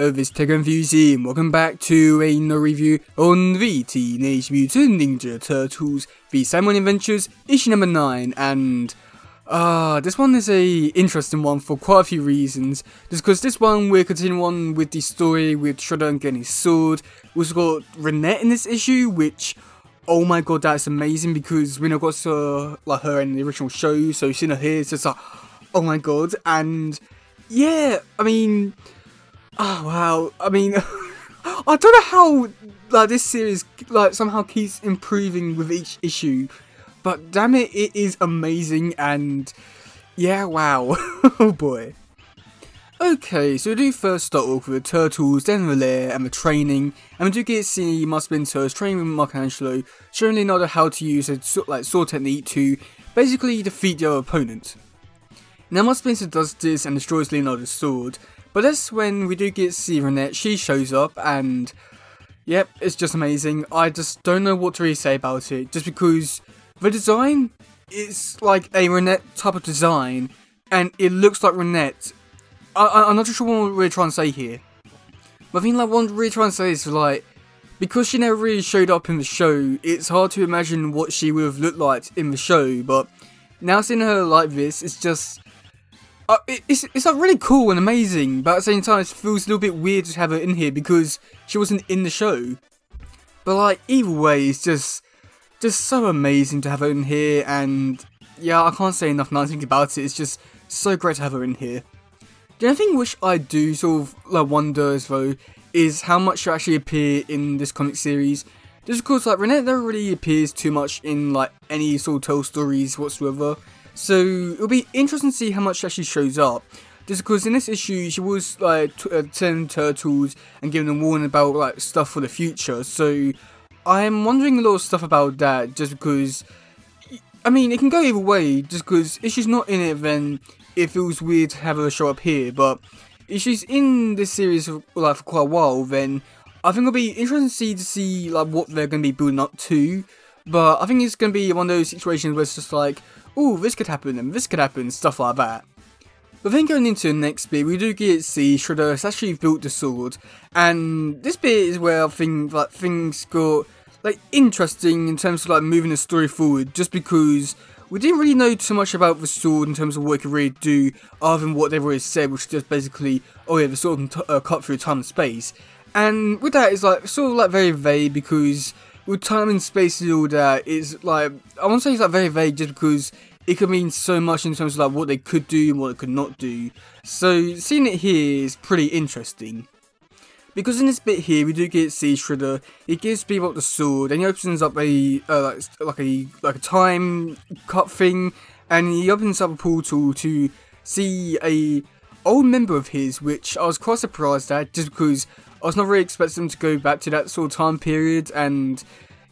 of this teddygaming museum. Welcome back to another review on the Teenage Mutant Ninja Turtles, the Simon Adventures, issue number 9, and this one is a interesting one for quite a few reasons. Just because this one we're continuing on with the story with Shredder and getting his sword. We also got Renette in this issue, which, oh my god, that's amazing because we never got to like her in the original show, so seeing her here, it's just like, oh my god. And yeah, I mean, oh wow, I mean, I don't know how like this series like somehow keeps improving with each issue, but damn it, it is amazing. And yeah, wow. Oh boy. Okay, so we do first start off with the Turtles, then the lair and the training, and we do get to see Splinter's training with Michelangelo, showing Leonardo how to use a sword technique to basically defeat the other opponent. Now Splinter does this and destroys Leonardo's sword, but that's when we do get to see Renette. She shows up and yep, it's just amazing. I just don't know what to really say about it, just because the design is like a Renette type of design and it looks like Renette. I'm not too sure what we're trying to say here, but I think like what we're trying to say is like, because she never really showed up in the show, it's hard to imagine what she would have looked like in the show, but now seeing her like this, it's just it's like really cool and amazing, but at the same time it feels a little bit weird to have her in here because she wasn't in the show. But like either way, it's just so amazing to have her in here, and yeah, I can't say enough nice things about it. It's just so great to have her in here. The only thing which I do sort of like wonder as though is how much she'll actually appear in this comic series. Just because like Renette never really appears too much in like any sort of tell stories whatsoever. So it'll be interesting to see how much she actually shows up. Just because in this issue she was like telling Turtles and giving them warning about like stuff for the future. So I'm wondering a lot of stuff about that, just because I mean it can go either way. Just because if she's not in it, then it feels weird to have her show up here, but if she's in this series for quite a while, then I think it'll be interesting to see like what they're going to be building up to. But I think it's going to be one of those situations where it's just like, oh, this could happen and this could happen, stuff like that. But then going into the next bit, we do get to see Shredder has actually built the sword, and this bit is where I think like things got like interesting in terms of like moving the story forward, just because we didn't really know too much about the sword in terms of what it could really do, other than what they've already said, which is just basically, oh yeah, the sword can cut through time and space. And with that, it's like sort of like very vague, because with time and space and all that, it's like, I won't say it's like very vague just because it could mean so much in terms of like what they could do and what they could not do. So seeing it here is pretty interesting. Because in this bit here, we do get to see Shredder. He gives people up the sword, and he opens up a like a time cut thing, and he opens up a portal to see a old member of his, which I was quite surprised at, just because I was not really expecting him to go back to that sort of time period, and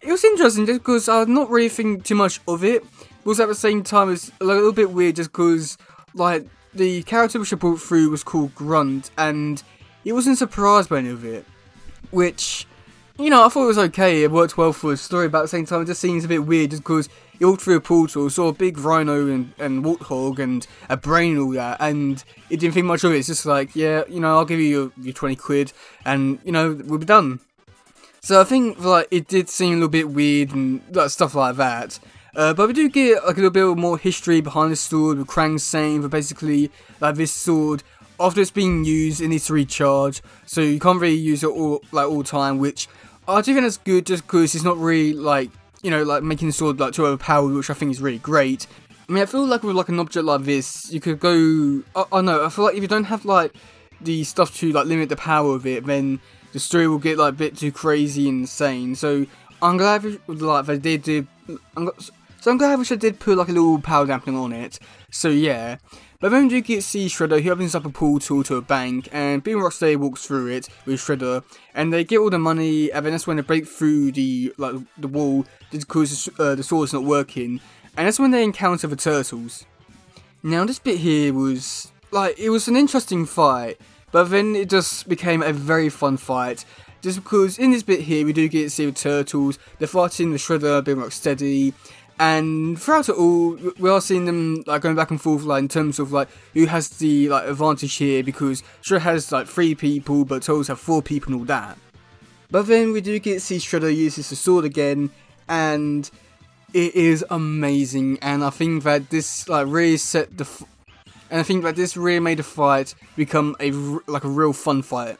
it was interesting just because I was not really thinking too much of it. But at the same time, it's a little bit weird just because like the character which I brought through was called Grunt, and he wasn't surprised by any of it, which, you know, I thought it was okay, it worked well for the story, but at the same time it just seems a bit weird just because he walked through a portal, saw a big rhino and warthog and a brain and all that, and he didn't think much of it. It's just like, yeah, you know, I'll give you your 20 quid and, you know, we'll be done. So I think like it did seem a little bit weird and like stuff like that. But we do get like a little bit more history behind the sword, with Krang saying that basically like this sword, after it's being used, it needs to recharge, so you can't really use it all the time, which I do think that's good, just because it's not really like, you know, like making the sword like too overpowered, which I think is really great. I mean, I feel like with like an object like this, you could go, I know, I feel like if you don't have like the stuff to like limit the power of it, then the story will get like a bit too crazy and insane. So I'm glad like they did I'm glad I did put like a little power dampening on it. So yeah. But then we do get to see Shredder. He opens up a portal to a bank, and Beam Rocksteady walks through it with Shredder, and they get all the money, and then that's when they break through the wall just because the sword's not working, and that's when they encounter the Turtles. Now this bit here was like, it was an interesting fight, but then it just became a very fun fight, just because in this bit here we do get to see the Turtles. They're fighting the Shredder, Beam Rocksteady, And throughout it all, we are seeing them like going back and forth, like in terms of like who has the like advantage here, because Shredder has like 3 people, but Turtles have 4 people and all that. But then we do get to see Shredder uses the sword again, and it is amazing. And I think that this like really set the, and I think that this really made the fight become a real fun fight.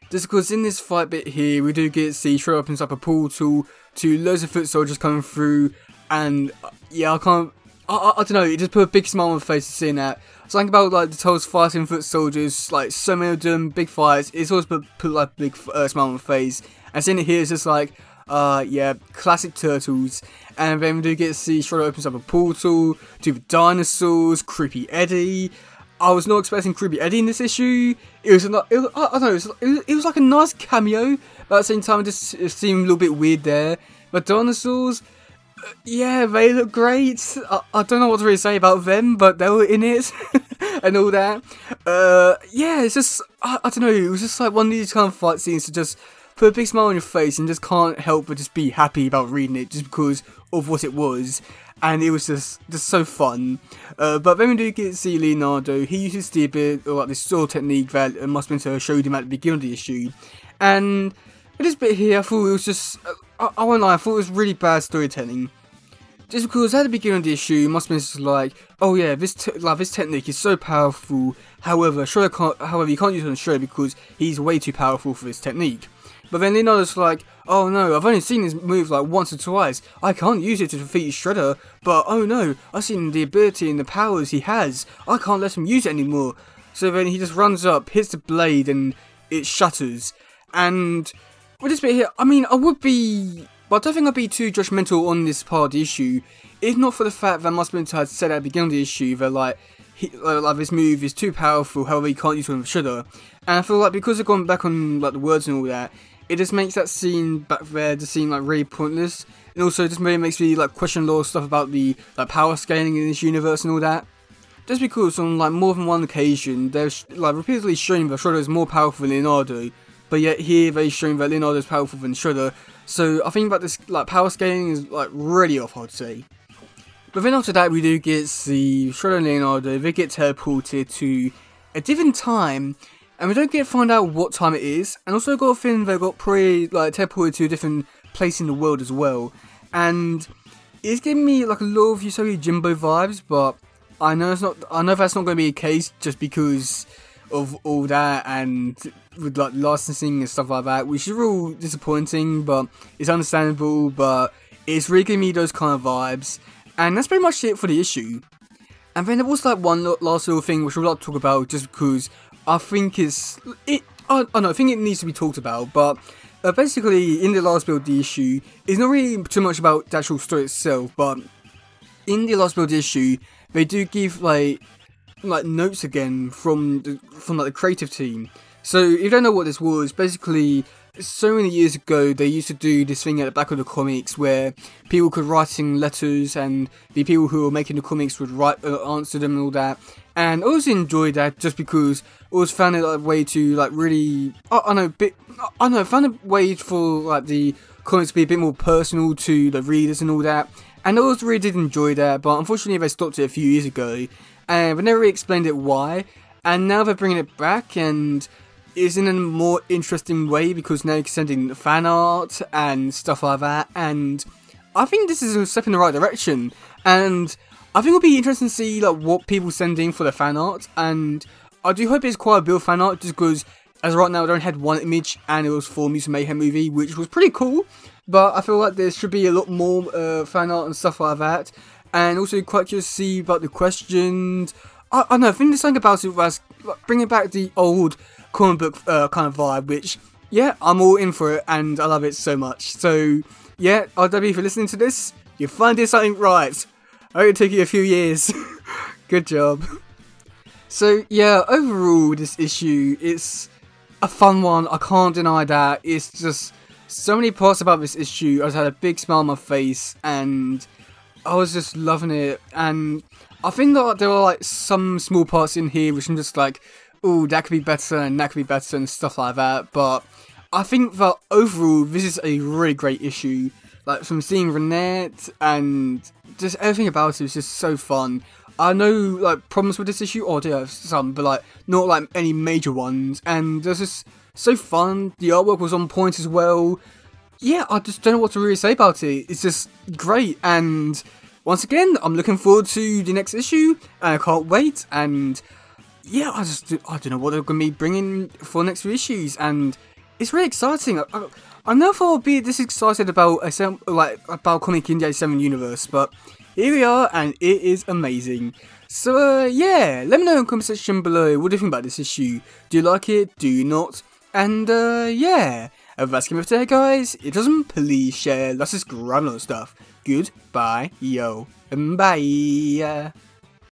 Just because in this fight bit here, we do get to see Shredder opens up a portal to loads of foot soldiers coming through. And yeah, I don't know, it just put a big smile on my face seeing that. Something about like the Turtles fighting foot soldiers, like so many of them, big fights, it's always put like a big smile on my face. And seeing it here is just like, yeah, classic Turtles. And then we do get to see Shredder opens up a portal to the dinosaurs, Creepy Eddie. I was not expecting Creepy Eddie in this issue. It was like a nice cameo, but at the same time it just seemed a little bit weird there. But dinosaurs, yeah, they look great. I don't know what to really say about them, but they were in it and all that. Yeah, it's just, I don't know, it was just like one of these kind of fight scenes to just put a big smile on your face and just can't help but just be happy about reading it just because of what it was. And it was just so fun. But then we do get to see Leonardo. He uses the bit of like this sword technique that Muspinter showed him at the beginning of the issue. And in this bit here, I thought it was just, I won't lie, I thought it was really bad storytelling. Just because at the beginning of the issue, Muspinter's like, oh yeah, this technique is so powerful. However, you can't use it on Shredder because he's way too powerful for this technique. But then Leonardo's like, oh no, I've only seen this move like once or twice. I can't use it to defeat Shredder. But oh no, I've seen the ability and the powers he has. I can't let him use it anymore. So then he just runs up, hits the blade, and it shatters. And with this bit here, I mean, I would be, but I don't think I'd be too judgmental on this part of the issue, if not for the fact that Muspinter had said at the beginning of the issue that like this move is too powerful, however he can't use it with Shredder. And I feel like because they've gone back on like the words and all that, it just makes that scene back there just seem like really pointless. And also just really makes me like question a lot of stuff about the like power scaling in this universe and all that. Just because on like more than one occasion they're like repeatedly showing that Shredder is more powerful than Leonardo, but yet here they're showing that Leonardo is powerful than Shredder. So I think that this like power scaling is like really off, I'd say. But then after that we do get to see Shredder and Leonardo, they get teleported to a different time. And we don't get to find out what time it is, and also got a feeling they got pretty like teleported to a different place in the world as well. And it's giving me like a lot of Usagi Jimbo vibes, but I know it's not. I know that's not going to be the case just because of all that and with like licensing and stuff like that, which is real disappointing, but it's understandable. But it's really giving me those kind of vibes, and that's pretty much it for the issue. And then there was like one last little thing which I would like to talk about, just because I think I think it needs to be talked about, but basically in the last bit of the issue, it's not really too much about the actual story itself, but in the last bit of the issue, they do give like notes again from like the creative team. So if you don't know what this was, basically so many years ago they used to do this thing at the back of the comics where people could write in letters and the people who were making the comics would write answer them and all that. And I always enjoyed that just because I always found it like a way to like really, found a way for like the comics to be a bit more personal to the readers and all that. And I always really did enjoy that, but unfortunately they stopped it a few years ago, and they never really explained it why. And now they're bringing it back, and it's in a more interesting way because now you're sending fan art and stuff like that. And I think this is a step in the right direction, and I think it'll be interesting to see like what people send in for the fan art. And I do hope it's quite a bit of fan art, just because as right now I only had one image and it was for Mutant Mayhem movie, which was pretty cool. But I feel like there should be a lot more fan art and stuff like that. And also quite curious to see about the questions. I don't know, I think there's something about it was like, bringing back the old comic book kind of vibe, which, yeah, I'm all in for it and I love it so much. So, yeah, RW, if you're listening to this, you finally did something right. I hope it took you a few years. Good job. So, yeah, overall, this issue, it's a fun one. I can't deny that. It's just so many parts about this issue. I just had a big smile on my face and I was just loving it. And I think that there were like some small parts in here which I'm just like, oh, that could be better and that could be better and stuff like that. But I think that overall, this is a really great issue. Like from seeing Renette and just everything about it was just so fun. I know, like, problems with this issue, or do have some, but, like, not, like, any major ones, and it was just so fun. The artwork was on point as well. Yeah, I just don't know what to really say about it. It's just great, and once again, I'm looking forward to the next issue, and I can't wait, and yeah, I don't know what they're going to be bringing for the next few issues, and it's really exciting. I never thought I'd be this excited about about Comic India 7 universe, but here we are, and it is amazing. So, yeah, let me know in the comment section below, what do you think about this issue? Do you like it? Do you not? And, yeah, if that's it for today, guys. If it doesn't, please share, let's just grab another stuff. Goodbye, yo, and bye.